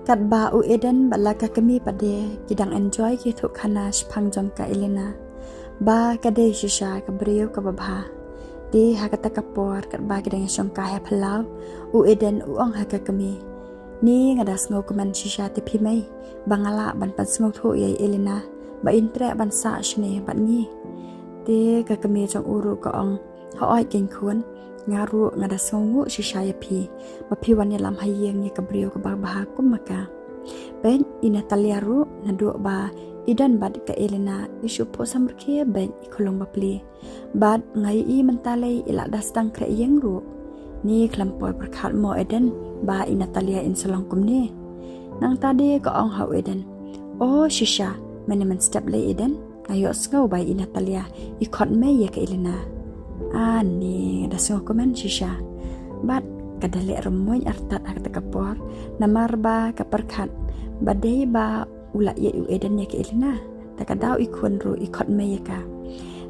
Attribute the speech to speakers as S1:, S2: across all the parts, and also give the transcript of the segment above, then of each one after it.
S1: กัดบาอุเอเดนบัลลากะกะมีปะเดกิดัง enjoy กิทุคณาชพังจอมกะเอเลนาบากะเดชิชากะบริยวกะบะบาดีหากะตะกะปอร์กัดบากิดังชองกะเฮพลาวอุเอเดนอุองหากะกะมีนี่งะดาสงกมันชิชาติพิไมบังอะละบันปันสงโทใหญ่เอเลนาบะอินเตรบันสะชเนบัดงี้เดกะกะมีจองอุรุกะอองเฮาอ้อยเก่งควรงารุงาดาสงงูชิชายพีบะพิวันยะลำหายงยะกะบริยวกะบาบากุมมะกาเป็นอินาตาเลียรุนาดูบาอิดันบัดกะเอเลนาอิชุโพซัมรเคเป็นอิคลงบะพลีบัดไงอีมันตาเลอิละดัสตังเครยังรุนี่คลัมปอยประคาดโมเอเดนบาอินาตาเลียอินสลองกุมเนนางตาเดก็อองเฮาเอเดนโอชิชามันสเต็ปเลเอเดนนายอสเงาบาอินาตาเลียอิคอดเมยกะเอเลนานี่ดัสงกุมันชิชาบัดkadale remoy artat ak takapor namarba kaperkat badai ba ula ye u eden ya ke elina takadau ikun ru ikot meyaka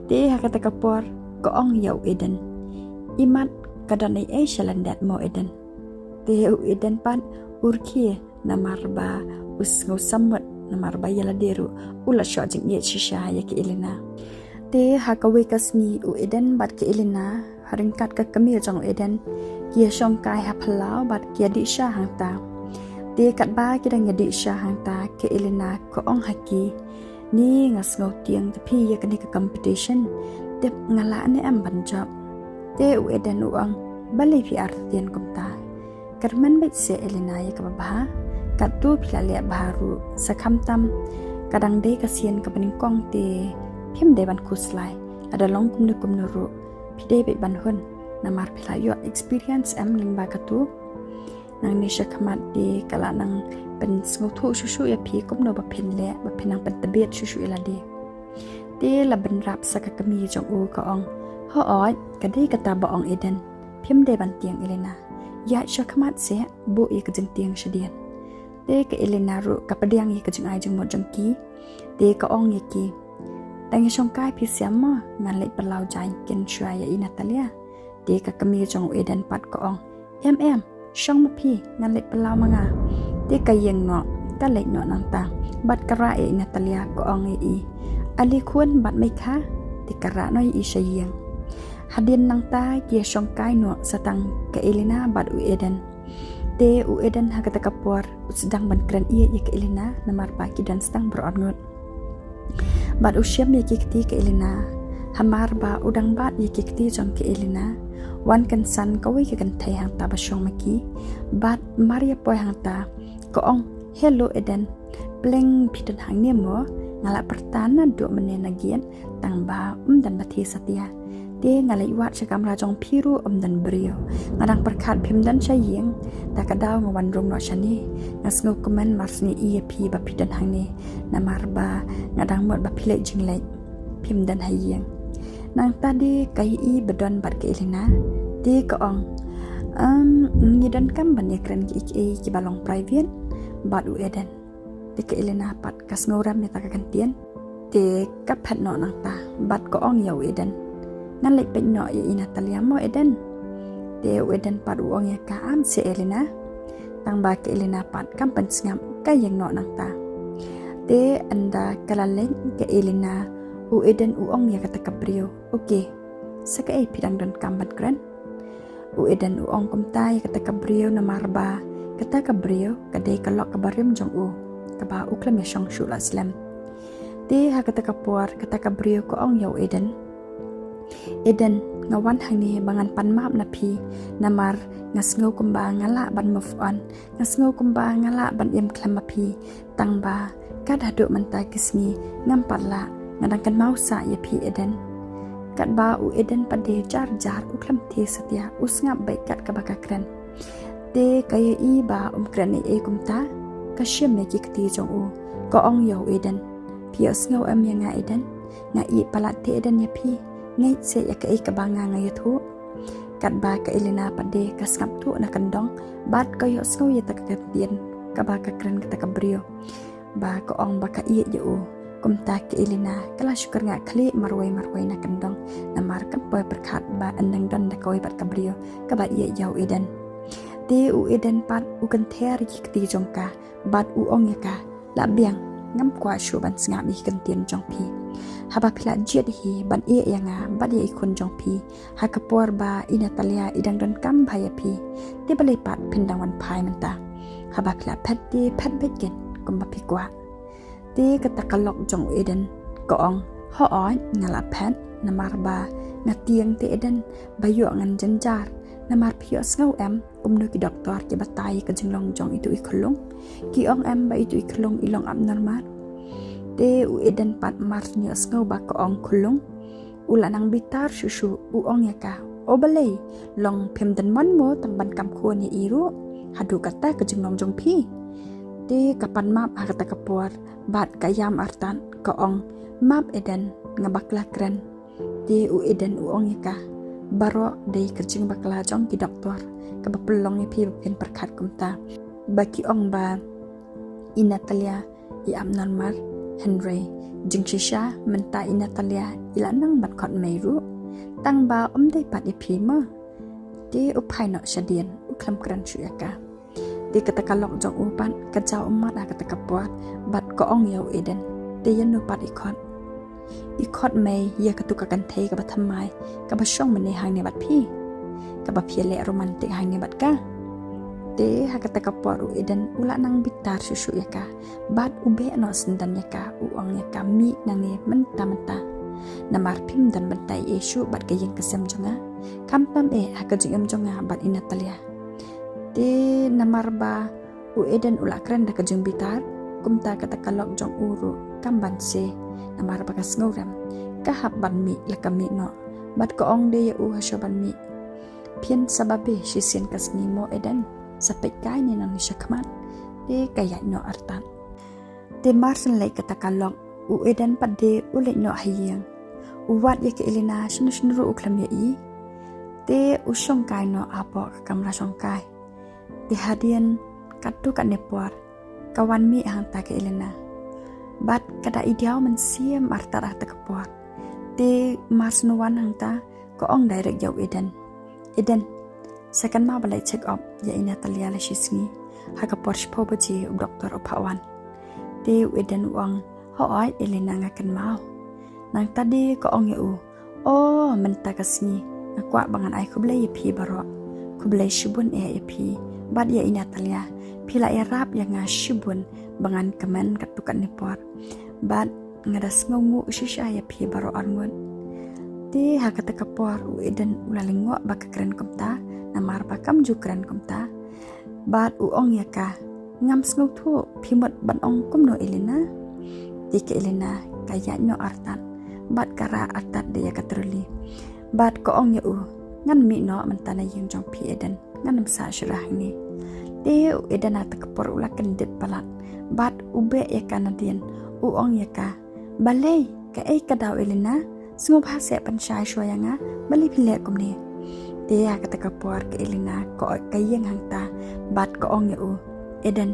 S1: de hak takapor ko ong ya u eden imat kadane e shalandat mo eden de u eden pan urki namarba usngo samut namarba yaladeru ula shojing ye shisha ya ke elina de hakawe kasmi u eden bat ke elina haringkat ka kami jong eden kia song kai ha phalau bat kia di sha hang ta te kat ba ki dang di sha hang ta ke elena ko ong haki ni ngas ngau tiang te phi ya kani ka competition te ngala ne am ban job te u eden u ang balai phi artian kum ta karman bet se elena ya ka ba kat tu phla le baru sakham tam kadang de ka sian ka paning kong te phim de ban khuslai ada long kum ne ru phi de be ban hun namar pelayo experience am lingba katu nang ni shakamat di kala nang pen sngothu shushu ya phi komno ba phin le ba phinang pen tabet shushu ila di te la ban rap sakakami jong u ka ong ho oi kadi kata ba ong eden phim de ban tiang elena ya shakamat se bu e ka jing tiang shadian te ka elena ru ka padiang ye ka jing ai jing mo jang ki te ka ong ye ki tang shong kai phi siam ma ngan le palau jai ken shwa ya inatalia de ka kami jong eden pat ko ong shong ma phi ngan le palaw manga de ka yeng no ka le no nang ta bat kara e natalia ko ong e ali khun bat mai kha de kara noi i shayeng hadin nang ta ye shong kai no satang ka elena bat u eden de u eden ha ka ta kapor sedang ban kran ie ye ka elena namar pa ki dan stang beron ngot bat u syam ye ki ka elena hamar ba udang bat ye ki jong ka elena wan kan san ko wi kan thai hang ta ba shong maki bat maria poi hang ta ko ong hello eden pleng phitan hang ne mo ngala pertana do mene nagian tang ba dan bathi satia te ngala iwat sakam ra jong phiru dan brio ngadang perkhat phim dan sayeng ta ka daw ngwan rom no shani ngas ngo kuman marsni ep ba phitan hang ne namar ba ngadang mot ba phile jinglai phim dan hayeng nang tadi kai i bedon bat ke elena ti ko ong ngidan kam ban ekran ki balong private bat u eden ti ke elena pat kas ngoram ne ta ka kantian ti kap phat no nang ta bat ko ong ya u eden nan lek pe no ya inatalia mo eden ti u eden pat u ong ya ka am se elena tang ba ke elena pat kam pan sngam ka yang no nang ta ti anda kalalen ke elena u eden u ong ya kata kabrio okay saka e pidang dan kambat gran u eden u ong kumta ya kata kabrio na marba kata kabrio kadai kalok kabarim jong u kaba u klam ya shong shula slam te ha kata kapor kata kabrio ko ong ya u eden ngawan hang ni bangan pan map na phi namar ngas ngau kumba ngala ban move on ngas ngau kumba ngala ban em klam phi tangba kada do manta kisni ngam patla ngadang kan mau sa ya phi eden kat ba u eden pade jar uklam the satya usngap bai kat ka bakakran te kaya i ba kran e kumta ka shem ne ki kti jong u ko ong yo eden pios ngau am ya nga eden nga i palat te eden ya phi ngai se ya ka e ka ba nga ya thu kat ba ka elena pade ka skap thu na kandong bat ka yo skau ya tak ka tien ka bakakran ka ta brio ba ko ong ba ka i ya u kumta ke elena kala syukur nga kli marwai na kandong namar kan poi perkhat ba andang dan da koi bat kabrio ka ba ye jau eden te u eden pat u kan ther ki ti jongka bat u ong yaka la biang ngam kwa shu ban snga mi kan tien jong pi haba phila jet hi ban e yanga bat ye khun jong pi ha kapor ba inatalia idang don kam bhaya pi te balai pat phindang wan phai man ta haba phila phat ti phat beken kum ba pi kwa te katakalok jong eden ko ong ho oi ngala phat namar ba na tiang te eden bayo ngan janjar namar phio ngau em no ki doktor ke batai ka jinglong jong itu ikhlong ki ong em ba itu ikhlong ilong abnormal te u eden pat mar ni ngau ba ko ong khulung ulanang bitar shushu u ong yaka obalei long phem dan man mo tang ban kam kho ni iru hadu kata ka jinglong jong phi te kapan map agata kapor bat kayam artan ko ong map eden ngabakla kren te u eden u ong yaka baro dei kerjing bakla jong ki doktor ka bapelong ni pi pen perkhat kumta baki ong ba inatalia i abnormal henry jingshisha menta inatalia ilanang bat khot meiru tang ba dei pat i phi ma te uphai no shadian uklam kran shuaka te katakalok jong upan ka jaw umat akatakapot bat ko ong yau eden te yanu pat i khot mei ya katuka kan thei ka bathamai ka ba shong mane hang ne bat phi ka ba phiele romantic hang ne bat ka te hakata ka por u eden ula nang bitar susu ya ka bat ube no sendan ya ka u ong ya ka mi nang ne menta namar phim dan bantai esu bat ka yeng kasem jonga kam pam e haka jingam jonga bat inatalia te namar ba u eden ula kran da ka jung bitar kumta kata kalok jong uru kamban se namar bagas ngauram kahap ban mi lakami no bat ko ong de u hasho ban mi pian sababe shisien kasni mo eden sapek kai ni nang shakman de kaya no artan te marsen lai kata kalok u eden padde u le no hayang u wat ye ke elina shnu ru uklam ye i te u shong kai no apo kamra shong kai te hadian katu kan nepor kawan mi hang ta ke elina bat kada ideal man siam artar ta kapor te mars no wan hang ta ko ong direct yau eden second ma balai check up ya inatalia la shisni ha kapor shpo baji doktor ophawan te eden wang ho ai elina ngakan mau nang tadi ko ong yu o menta kasni akwa bangan ai khublai phi baro khublai shubun e phi bat ya inatalia pila erap yang ngashibun bangan kemen katukan nipor bat ngadas ngungu shisha ya phi baro arngun te hakata kapor u eden ulalingwa bakakren kumta namar bakam jukren kumta bat u ong yaka ngam sngu thu phimot ban ong kumno elina ti ke elina kaya no artan bat kara atat de yakatruli bat ko ong ya u ngan mi no mantana yung jong phi eden ngan sa shurah ni te eden at kapor ulakan dit palat bat ube ya kanadian u ong yaka balai ka ai kadaw elina sngop ha se pan shai shoyanga bali phile kumni te ya kata kapor ke elina ko kayeng hangta bat ko ong ya u eden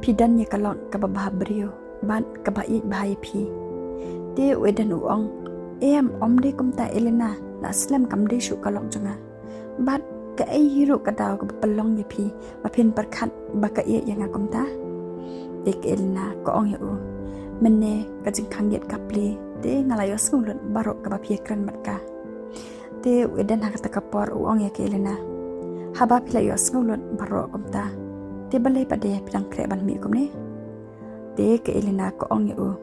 S1: pidan ya kalok ka bababrio bat ka bai bhai phi te eden u ong em de kumta elina na slam kam de shu kalok janga bat ka ai hiro kadaw ka palong ya phi ba phin parkhat ba ka ye yanga kumta te ke elina ko ong ya u menne ka jing khanget kapli te ngalayo sngulun barok ka ba phi kran matka te eden hakata kapor u ong ya ke elina haba philayo sngulun barok kumta te balai pade pidang kre ban mi kumne te ke elina ko ong ya u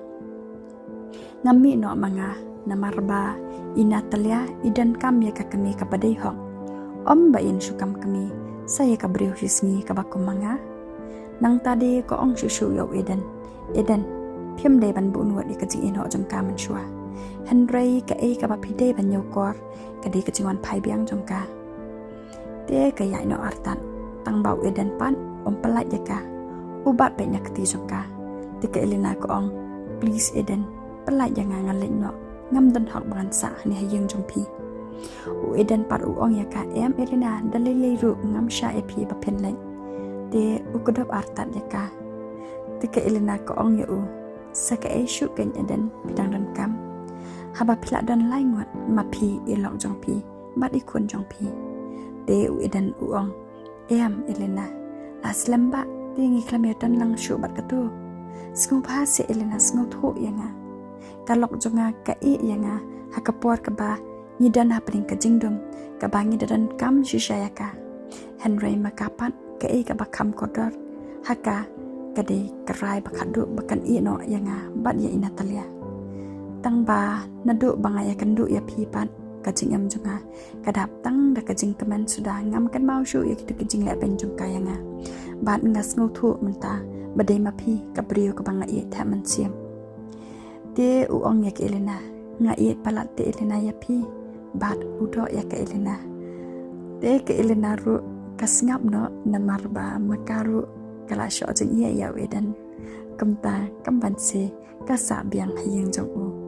S1: ngami no manga namarba inatalia idan kam ya ka kami ka padai hok om ba in shukam kami saya ka breu hisni ka bakum manga nang tadi ko ong shu yo eden phim dei ban bu nuat ka jing in ho jong ka man shwa henry ka e ka ba phide ban yo kor ka di ka jingwan phai biang jong ka te ka ya no artan tang bau eden pan om palat ya ka ubat pe nyak ti jong ka te ka elina ko ong please eden palat ya ngan lek no ngam dan hok ban sa ni hayeng jong pi u eden par u ong ya ka em elina dalilei ru ngam sha e pi ba pen lek te u kodop artat ya ka te ka elina ko ong ya u saka e shu ken eden bidang dan kam haba phila dan lai ngot ma phi e long jong pi bat i khun jong pi te u eden u ong Elena las lembak tingi klametan lang syubat katu sngau phase Elena sngau thu yanga kalok jonga ka yanga hakapor ka ba ngidan hapring ka jingdom ka ba ngidan kam shishayaka Henry makapat ka ka ba kam kodor haka kade karai bakadu bakan no yanga bat ya inatalia tang ba nadu bangaya kandu ya pipan kajing am junga kadap tang da kajing keman sudah ngam kan mau syu ya kita kajing le ben jung kayanga bat ngas ngau thu menta badai mapi kabriyo ka banga i tha man siam te u ong ya ke Elena nga i palat te Elena ya pi bat udo ya ke Elena te ke Elena ru kasngap no namar ba makaru kala sho jing ya wedan kamta kamban se ka sa biang hayeng jong u